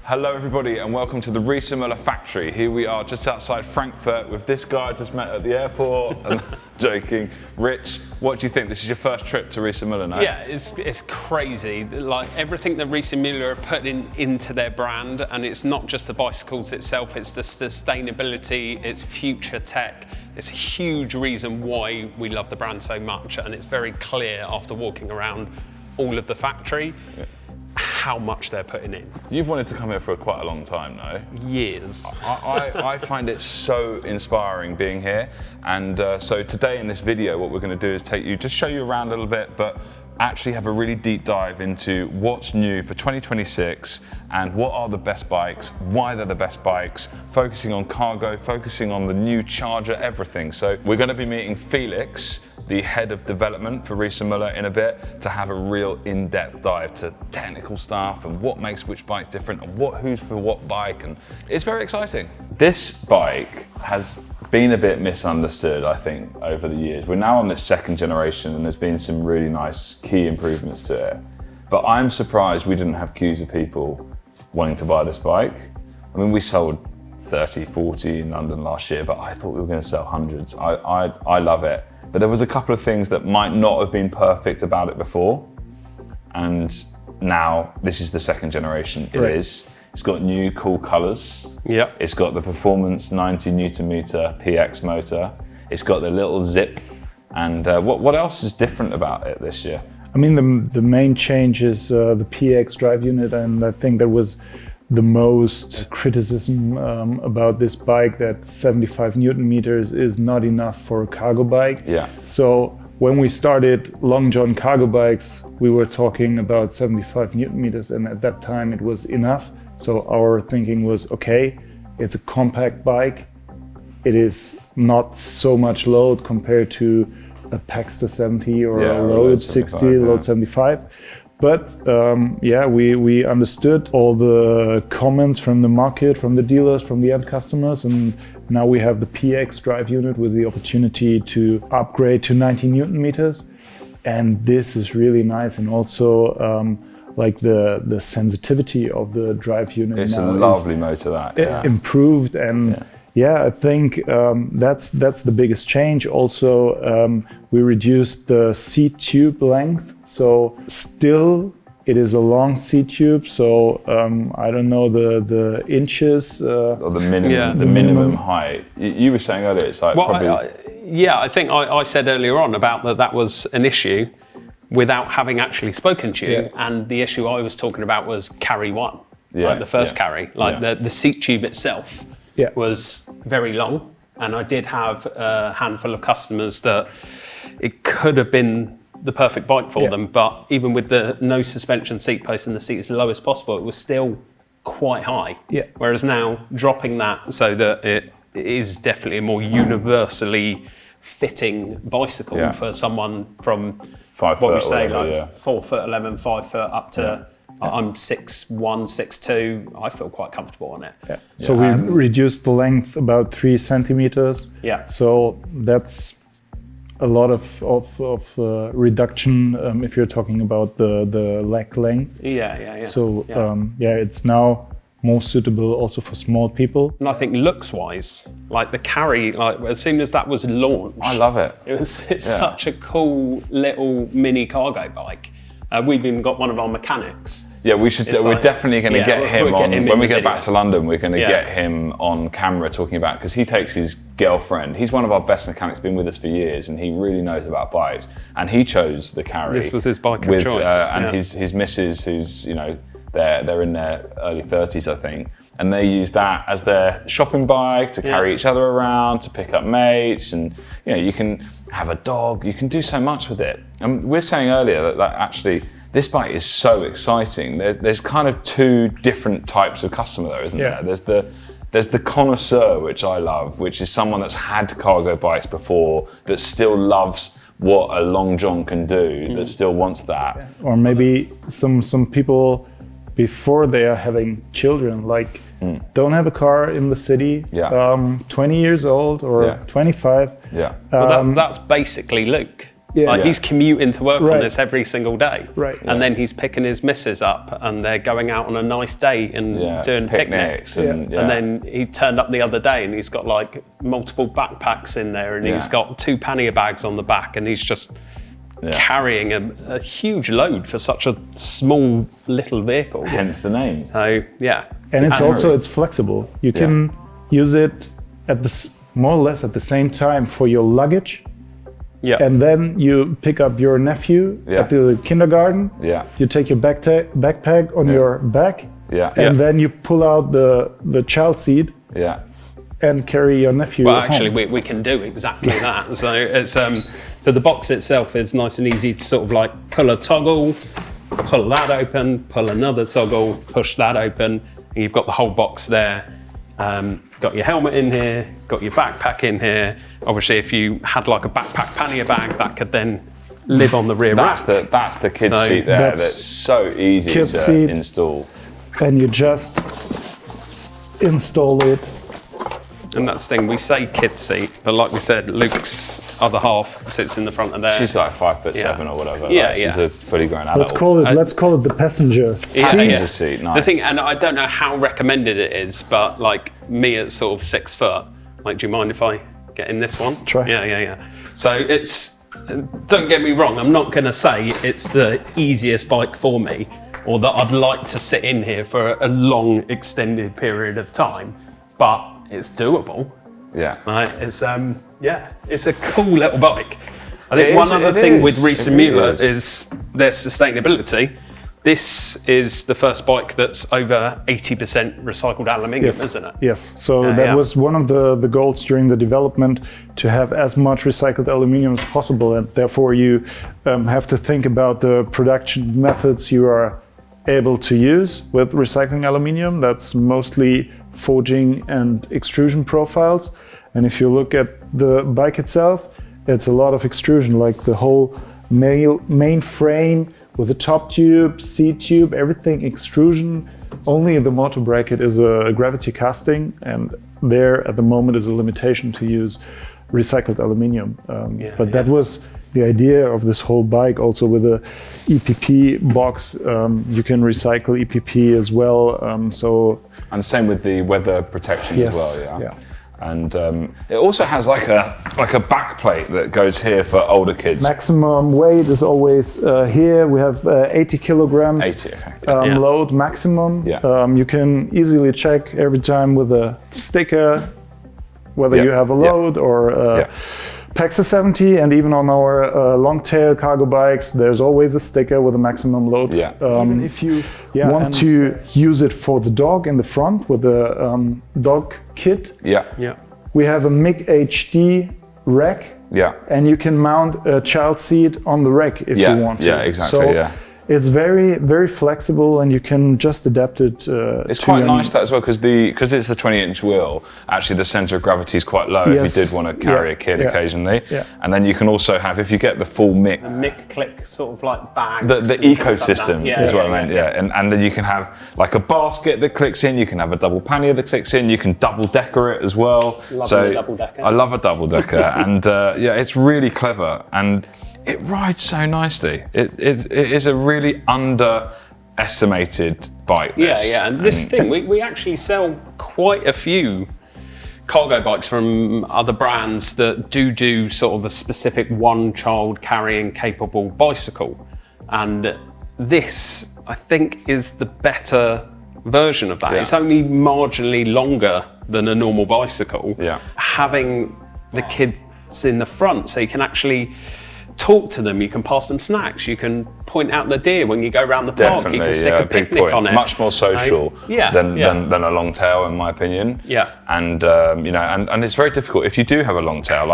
Hello everybody and welcome to the Riese Müller factory. Here we are just outside Frankfurt with this guy I just met at the airport. And joking. Rich, what do you think? This is your first trip to Riese Müller now? Yeah, it's crazy. Like everything that Riese Müller are putting into their brand, and it's not just the bicycles itself, it's the sustainability, it's future tech. It's a huge reason why we love the brand so much, and it's very clear after walking around all of the factory. Yeah. How much they're putting in. You've wanted to come here for quite a long time, no? Years. I find it so inspiring being here, and so today in this video what we're going to do is just show you around a little bit, but actually have a really deep dive into what's new for 2026 and what are the best bikes, why they're the best bikes, focusing on cargo, focusing on the new charger, everything. So we're going to be meeting Felix, the head of development for Riese Müller, in a bit to have a real in-depth dive to technical stuff and what makes which bikes different and who's for what bike, and it's very exciting. This bike has been a bit misunderstood, I think, over the years. We're now on this second generation and there's been some really nice key improvements to it. But I'm surprised we didn't have queues of people wanting to buy this bike. I mean, we sold 30, 40 in London last year, but I thought we were going to sell hundreds. I love it. But there was a couple of things that might not have been perfect about it before. And now this is the second generation. It is. It's got new cool colors. Yeah. It's got the Performance 90 Newton meter PX motor. It's got the little zip. And what else is different about it this year? I mean, the main change is the PX drive unit, and I think that was the most criticism about this bike, that 75 Newton meters is not enough for a cargo bike. Yeah. So when we started Long John cargo bikes, we were talking about 75 Newton meters, and at that time it was enough. So our thinking was, okay, it's a compact bike. It is not so much load compared to a Paxter 70 or a Load 60, Load 75. But we understood all the comments from the market, from the dealers, from the end customers, and now we have the PX drive unit with the opportunity to upgrade to 90 Newton meters. And this is really nice, and also like the sensitivity of the drive unit. It's now a lovely motor, that. Improved, and I think that's the biggest change. Also, we reduced the seat tube length, so still it is a long seat tube. So I don't know the inches or the minimum, the minimum height. You were saying earlier, it's like probably. I think I said earlier on about that was an issue without having actually spoken to you, and the issue I was talking about was Carrie1, like the first Carrie, like the seat tube itself. Was very long, and I did have a handful of customers that it could have been the perfect bike for them, but even with the no suspension seat post and the seat as low as possible, it was still quite high. Whereas now dropping that so that it is definitely a more universally fitting bicycle for someone from 5 what foot we say, whatever, like 4'11", 5 foot up to. I'm 6'1", 6'2". I feel quite comfortable on it. So we reduced the length about 3 centimeters. So that's a lot of reduction if you're talking about the leg length. So it's now more suitable also for small people. And I think looks-wise, like the Carrie, like as soon as that was launched, I love it. It's such a cool little mini cargo bike. We've even got one of our mechanics. Yeah, we're definitely going to get him on, when we get back to London, we're going to get him on camera talking about, because he takes his girlfriend, he's one of our best mechanics, been with us for years, and he really knows about bikes, and he chose the Carrie. This was his bike of choice. And his missus, who's, they're in their early 30s, I think, and they use that as their shopping bike to carry each other around, to pick up mates, and you can have a dog, you can do so much with it. And we're saying earlier that actually this bike is so exciting. There's kind of two different types of customer though, isn't there? There's the connoisseur, which I love, which is someone that's had cargo bikes before, that still loves what a Long John can do, that still wants that. Or maybe some people before they are having children, like don't have a car in the city, 20 years old or 25. Well, that's basically Luke. Yeah. Like he's commuting to work on Right. this every single day. Right. And then he's picking his missus up and they're going out on a nice date and doing picnics. And then he turned up the other day and he's got like multiple backpacks in there and he's got 2 pannier bags on the back and he's just carrying a huge load for such a small little vehicle. Hence the name. So And it's flexible. You can use it at more or less at the same time for your luggage. Yeah. And then you pick up your nephew at the kindergarten. Yeah. You take your backpack on your back. Yeah. And then you pull out the child seat. Yeah. And carry your nephew. Well, home. actually, we can do exactly that. So it's so the box itself is nice and easy to sort of like pull a toggle, pull that open, pull another toggle, push that open, and you've got the whole box there. Got your helmet in here, got your backpack in here. Obviously, if you had like a backpack pannier bag, that could then live on the rear rack. That's the kid's seat there. That's so easy to install. And you just install it. And that's the thing, we say kid seat, but like we said, Luke's other half sits in the front of there. She's like 5'7" or whatever. Yeah, like, she's a fully grown adult. Let's call it the passenger passenger seat. Nice. The thing, and I don't know how recommended it is, but like me at sort of 6 foot, like, do you mind if I get in this one? Try. Yeah. So it's, don't get me wrong, I'm not going to say it's the easiest bike for me, or that I'd like to sit in here for a long extended period of time, but it's doable. Yeah. Right. It's it's a cool little bike. I think one other thing with Riese Müller is their sustainability. This is the first bike that's over 80% recycled aluminium, isn't it? Yes. So that was one of the goals during the development, to have as much recycled aluminium as possible, and therefore you have to think about the production methods you are able to use with recycling aluminium. That's mostly forging and extrusion profiles. And if you look at the bike itself, it's a lot of extrusion, like the whole main frame with the top tube, seat tube, everything extrusion. Only the motor bracket is a gravity casting, and there at the moment is a limitation to use recycled aluminium. But that was the idea of this whole bike. Also with the EPP box, you can recycle EPP as well. And same with the weather protection as well. Yeah. And it also has like a back plate that goes here for older kids. Maximum weight is always here. We have 80 kilograms 80, okay. Load maximum. Yeah. You can easily check every time with a sticker whether you have a load or PEXA 70, and even on our long tail cargo bikes, there's always a sticker with a maximum load. If you want to use it for the dog in the front with the dog kit, we have a MIG HD rack, and you can mount a child seat on the rack if you want to. Yeah, exactly. It's very, very flexible, and you can just adapt it. It's quite nice that as well, because it's the 20-inch wheel. Actually, the center of gravity is quite low if you did want to carry a kid occasionally. And then you can also have, if you get the full MIG, the MIG click sort of like bag. The ecosystem is what I meant. And then you can have like a basket that clicks in. You can have a double pannier that clicks in. You can double decker it as well. Love a double decker. I love a double decker, and it's really clever. And it rides so nicely. It is a really underestimated bike. And this thing, we actually sell quite a few cargo bikes from other brands that do sort of a specific one child carrying capable bicycle. And this, I think, is the better version of that. It's only marginally longer than a normal bicycle. Having the kids in the front, so you can actually talk to them, you can pass them snacks, you can point out the deer when you go around the park, you can stick a picnic on it. Much more social than a long tail, in my opinion. And and it's very difficult if you do have a long tail,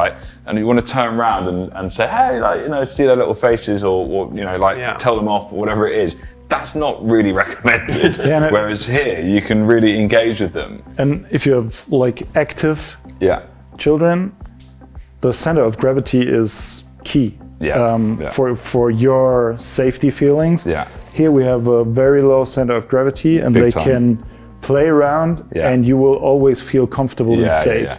and you want to turn around and say, hey, see their little faces, or tell them off, or whatever it is. That's not really recommended. Whereas here, you can really engage with them. And if you have active children, the center of gravity is key. For your safety feelings. Here we have a very low center of gravity, and they can play around, and you will always feel comfortable and safe.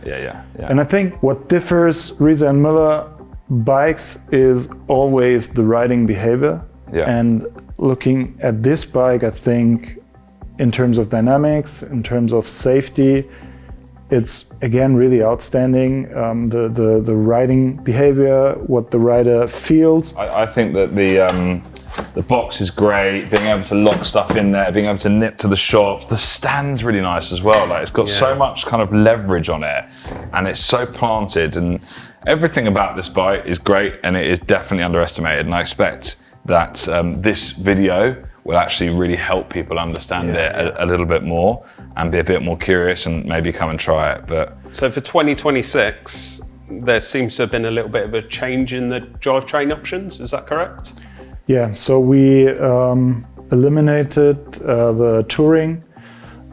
And I think what differs Riese and Müller bikes is always the riding behavior. Yeah. And looking at this bike, I think in terms of dynamics, in terms of safety, it's again really outstanding. The riding behavior, what the rider feels. I think that the box is great, being able to lock stuff in there, being able to nip to the shops. The stand's really nice as well. Like, it's got so much kind of leverage on it, and it's so planted, and everything about this bike is great, and it is definitely underestimated. And I expect that this video will actually really help people understand it a little bit more and be a bit more curious and maybe come and try it. But so for 2026, there seems to have been a little bit of a change in the drivetrain options. Is that correct? Yeah, so we eliminated the touring,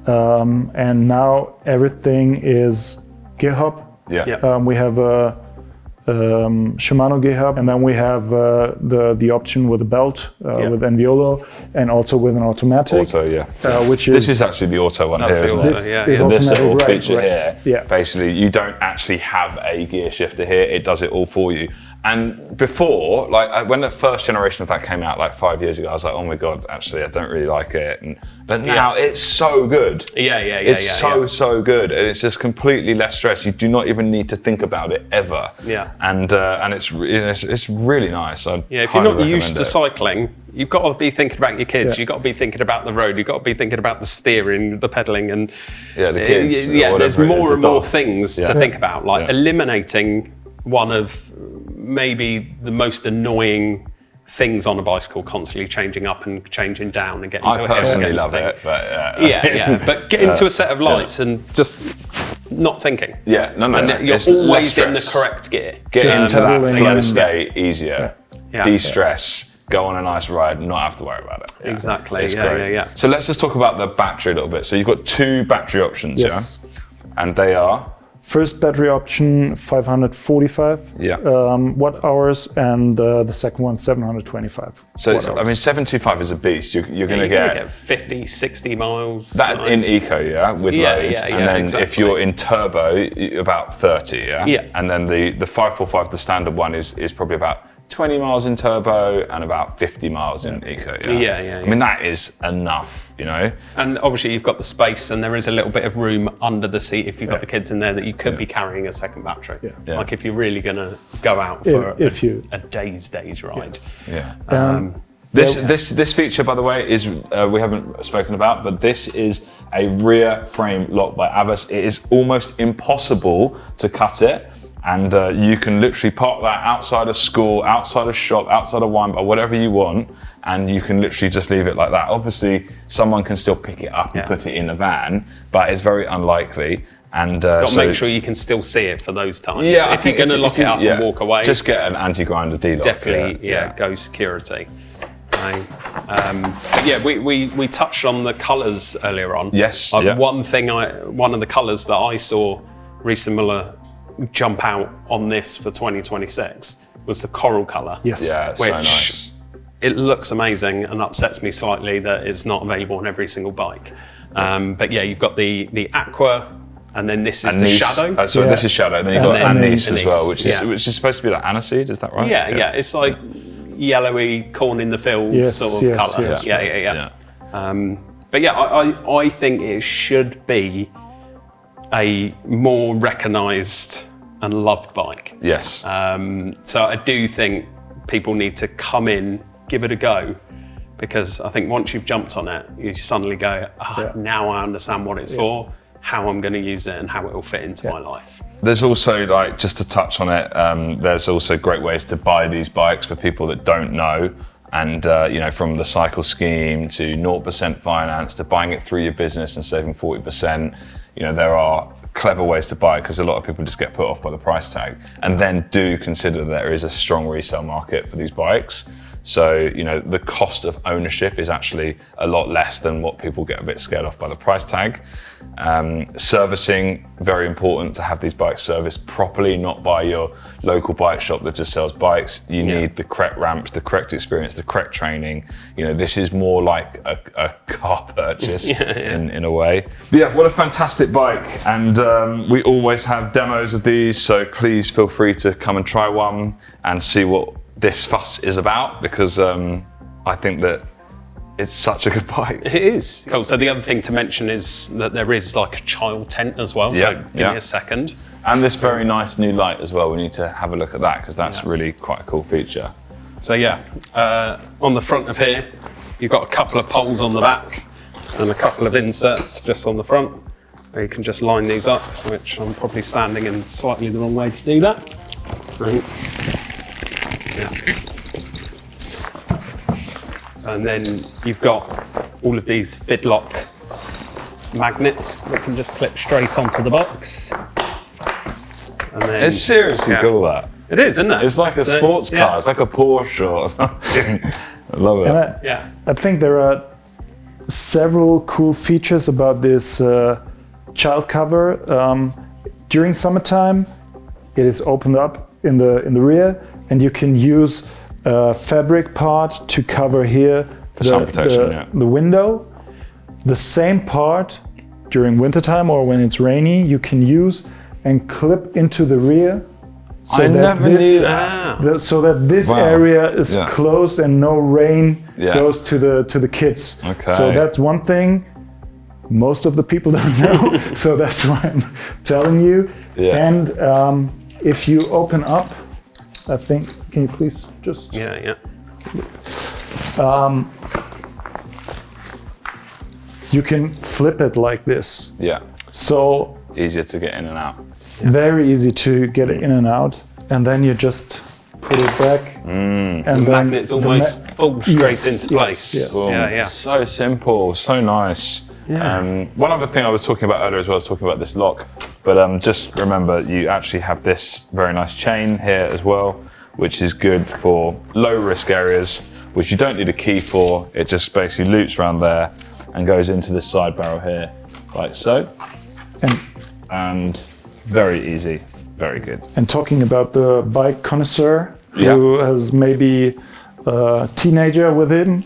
and now everything is gear hub. We have a Shimano gear hub, and then we have the option with a belt with Enviolo, and also with an automatic. Which is this is actually the auto one here, isn't it? This little feature here, basically you don't actually have a gear shifter here, it does it all for you. And before, like when the first generation of that came out like 5 years ago, I was like, oh my God, actually I don't really like it. But now it's so good. It's so good. And it's just completely less stress. You do not even need to think about it ever. And it's really nice. If you're not used to cycling, you've got to be thinking about your kids. You've got to be thinking about the road. You've got to be thinking about the steering, the pedaling, and the kids. There's more and more things to think about, like eliminating one of maybe the most annoying things on a bicycle, constantly changing up and changing down and getting to a hill. I personally love it, but but get into a set of lights and just not thinking. And you're always in the correct gear. Get into that flow state easier. De-stress. Go on a nice ride and not have to worry about it. Exactly. It's great. So let's just talk about the battery a little bit. So you've got two battery options, and they are. First battery option 545 watt hours, and the second one 725. So I mean 725 is a beast. You're going to get 50, 60 miles. That in eco, with load. And then if you're in turbo, about 30, And then the 545, the standard one, is probably about 20 miles in turbo and about 50 miles in eco. I mean, that is enough, And obviously you've got the space, and there is a little bit of room under the seat if you've got the kids in there that you could be carrying a second battery. Like if you're really going to go out for a day's ride. This feature, by the way, is we haven't spoken about, but this is a rear frame lock by Abbas. It is almost impossible to cut it. And you can literally park that outside of school, outside of shop, outside of wine bar, whatever you want, and you can literally just leave it like that. Obviously, someone can still pick it up and put it in a van, but it's very unlikely. And got to make sure you can still see it for those times. If you're going to lock it up and walk away, just get an anti-grinder D-lock. Definitely, go security. But we touched on the colours earlier on. Yes. One of the colours that I saw Riese Müller jump out on this for 2026 was the coral colour. Which so nice. It looks amazing and upsets me slightly that it's not available on every single bike. But you've got the aqua, and then this is the shadow. This is shadow. Then you've got anise as well, which is supposed to be like aniseed. Is that right? It's like yellowy corn in the field sort of colour. But I think it should be a more recognised and loved bike. So I do think people need to come in, give it a go, because I think once you've jumped on it, you suddenly go, now I understand what it's for, how I'm going to use it, and how it will fit into my life. There's also, just to touch on it, there's also great ways to buy these bikes for people that don't know. And from the cycle scheme to 0% finance to buying it through your business and saving 40%, there are clever ways to buy it, because a lot of people just get put off by the price tag. And then do consider there is a strong resale market for these bikes. So, you know, the cost of ownership is actually a lot less than what people get a bit scared off by the price tag. Servicing, very important to have these bikes serviced properly, not by your local bike shop that just sells bikes. You need the correct ramps, the correct experience, the correct training. You know, this is more like a car purchase in a way. But yeah, what a fantastic bike. And we always have demos of these, so please feel free to come and try one and see what this fuss is about, because I think that it's such a good bike. It is. Cool. So the other thing to mention is that there is like a child tent as well. So give me a second. And this very nice new light as well. We need to have a look at that, because that's really quite a cool feature. So on the front of here, you've got a couple of poles on the back and a couple of inserts just on the front, where you can just line these up, which I'm probably standing in slightly the wrong way to do that. Right. And then you've got all of these fidlock magnets that can just clip straight onto the box. And then, it's seriously cool, that. It is, isn't it? It's like a sports car. It's like a Porsche or something. I love it. And I think there are several cool features about this child cover. During summertime, it is opened up in the rear, and you can use a fabric part to cover here the window. The same part during wintertime or when it's rainy, you can use and clip into the rear, so that this area is closed and no rain goes to the kids. Okay. So that's one thing most of the people don't know. So that's why I'm telling you. Yeah. And if you open up, I think, can you please just... you can flip it like this. Yeah. So... easier to get in and out. Very easy to get it in and out. And then you just put it back. And the magnets almost fall straight into place. Yes. So simple, so nice. Yeah. One other thing I was talking about earlier as well, I was talking about this lock, but just remember you actually have this very nice chain here as well, which is good for low risk areas, which you don't need a key for. It just basically loops around there and goes into this side barrel here, like so. And very easy, very good. And talking about the bike connoisseur who has maybe a teenager with him,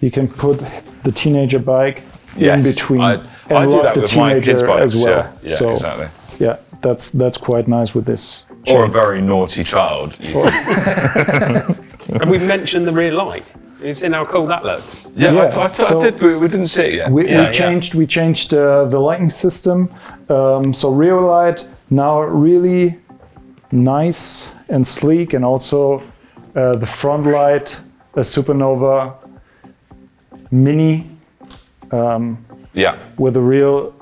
you can put the teenager bike in between I do that the with my kids' bikes as well. Yeah, so, exactly. Yeah, that's quite nice with this chain. Or a very naughty child. And we've mentioned the rear light. You see how cool that looks? I did, but we didn't see it yet. We changed the lighting system. So rear light now really nice and sleek, and also the front light, a Supernova Mini. With a real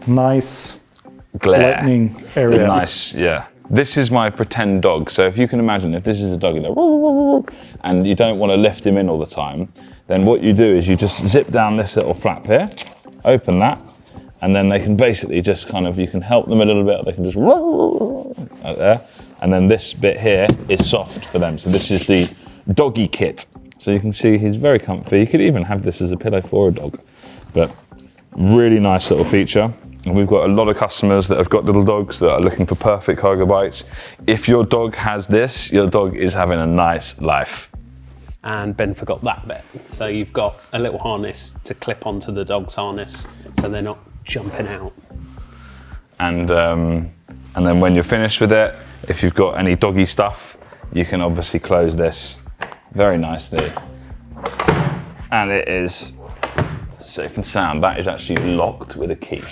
nice glare lightning area. Nice, This is my pretend dog. So if you can imagine, if this is a dog and you don't want to lift him in all the time, then what you do is you just zip down this little flap here, open that, and then they can basically just kind of, you can help them a little bit, they can just like there, and then this bit here is soft for them. So this is the doggy kit. So you can see he's very comfy. You could even have this as a pillow for a dog, but really nice little feature. And we've got a lot of customers that have got little dogs that are looking for perfect cargo bikes. If your dog has this, your dog is having a nice life. And Ben forgot that bit. So you've got a little harness to clip onto the dog's harness, so they're not jumping out. And then when you're finished with it, if you've got any doggy stuff, you can obviously close this very nicely. And it is safe and sound. That is actually locked with a key.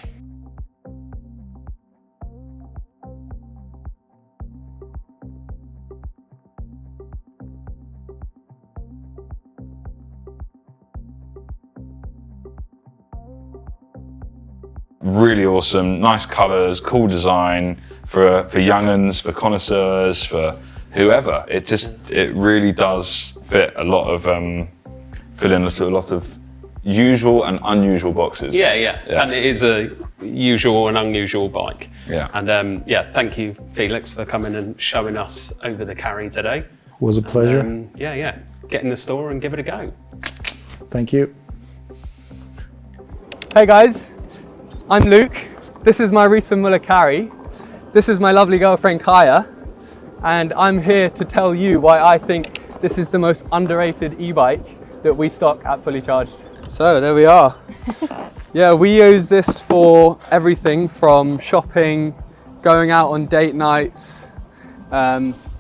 Really awesome, nice colours, cool design for young-uns, for connoisseurs, for whoever. It really does fit a lot of fill in a lot of usual and unusual boxes. Yeah, and it is a usual and unusual bike. Yeah. And thank you, Felix, for coming and showing us over the Carrie today. It was a pleasure. get in the store and give it a go. Thank you. Hey guys, I'm Luke. This is my Riese Müller Carrie. This is my lovely girlfriend Kaya, and I'm here to tell you why I think this is the most underrated e-bike that we stock at Fully Charged. So there we are. Yeah, we use this for everything from shopping, going out on date nights,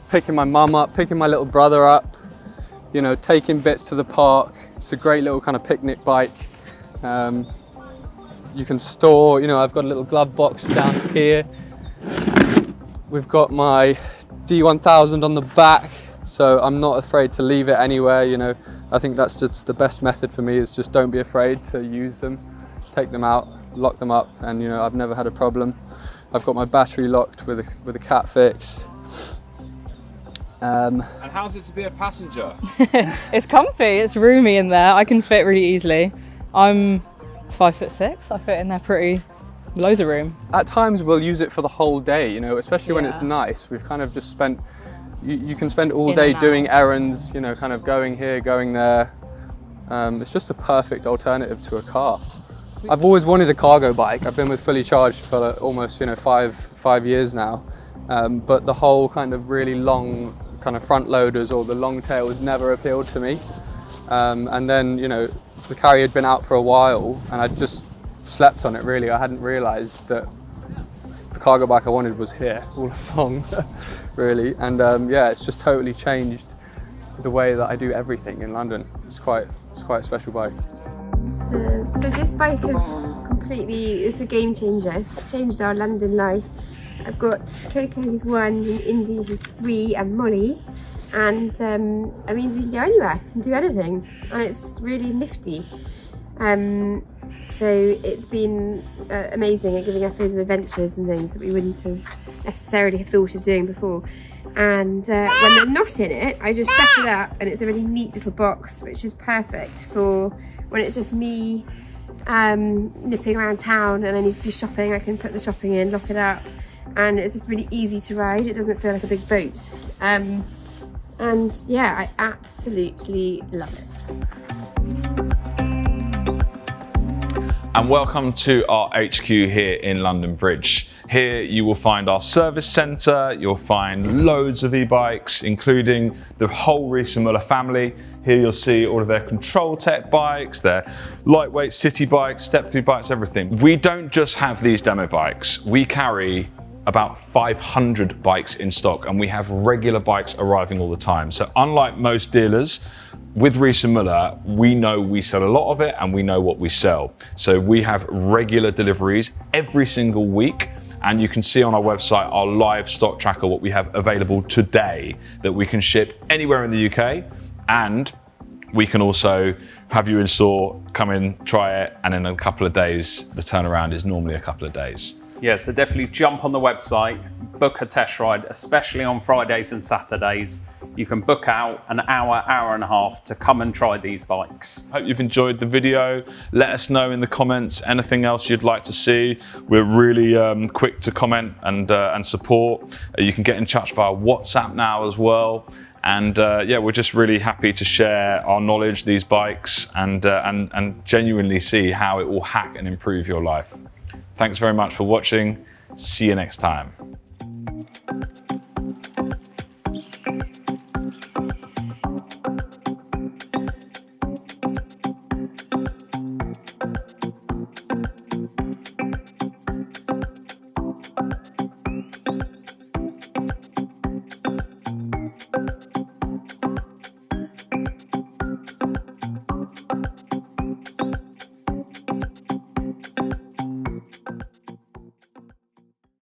picking my mum up, picking my little brother up, you know, taking bits to the park. It's a great little kind of picnic bike. You can store, you know, I've got a little glove box down here. We've got my D1000 on the back, so I'm not afraid to leave it anywhere, you know. I think that's just the best method for me, is just don't be afraid to use them. Take them out, lock them up, and you know, I've never had a problem. I've got my battery locked with a cat fix. And how's it to be a passenger? It's comfy, it's roomy in there. I can fit really easily. I'm 5'6". I fit in there pretty, loads of room. At times we'll use it for the whole day, you know, especially when it's nice. We've kind of just spent, you can spend all day doing errands, you know, kind of going here, going there. It's just a perfect alternative to a car. I've always wanted a cargo bike. I've been with Fully Charged for almost, you know, five years now. But the whole kind of really long kind of front loaders or the long tails never appealed to me. And then, you know, the Carrie had been out for a while and I just slept on it really. I hadn't realised that the cargo bike I wanted was here all along, really. And yeah, it's just totally changed the way that I do everything in London. It's quite a special bike. So this bike it's a game changer. It's changed our London life. I've got Coco who's 1, and Indy who's 3, and Molly. And I mean, we can go anywhere and do anything, and it's really nifty. So it's been amazing at giving us those adventures and things that we wouldn't have necessarily have thought of doing before. And when they're not in it, I just set it up, and it's a really neat little box, which is perfect for when it's just me nipping around town and I need to do shopping. I can put the shopping in, lock it up, and it's just really easy to ride. It doesn't feel like a big boat. And yeah, I absolutely love it. And welcome to our HQ here in London Bridge. Here you will find our service centre, you'll find loads of e-bikes, including the whole Riese Müller family. Here you'll see all of their control tech bikes, their lightweight city bikes, step-free bikes, everything. We don't just have these demo bikes, we carry about 500 bikes in stock, and we have regular bikes arriving all the time. So unlike most dealers, with Riese Müller, we know we sell a lot of it and we know what we sell. So we have regular deliveries every single week, and you can see on our website our live stock tracker, what we have available today that we can ship anywhere in the UK, and we can also have you in store, come in, try it, and in a couple of days, the turnaround is normally a couple of days. Yeah, so definitely jump on the website, book a test ride, especially on Fridays and Saturdays. You can book out an hour, hour and a half to come and try these bikes. Hope you've enjoyed the video. Let us know in the comments anything else you'd like to see. We're really quick to comment and support. You can get in touch via WhatsApp now as well. And yeah, we're just really happy to share our knowledge, these bikes, and genuinely see how it will hack and improve your life. Thanks very much for watching. See you next time.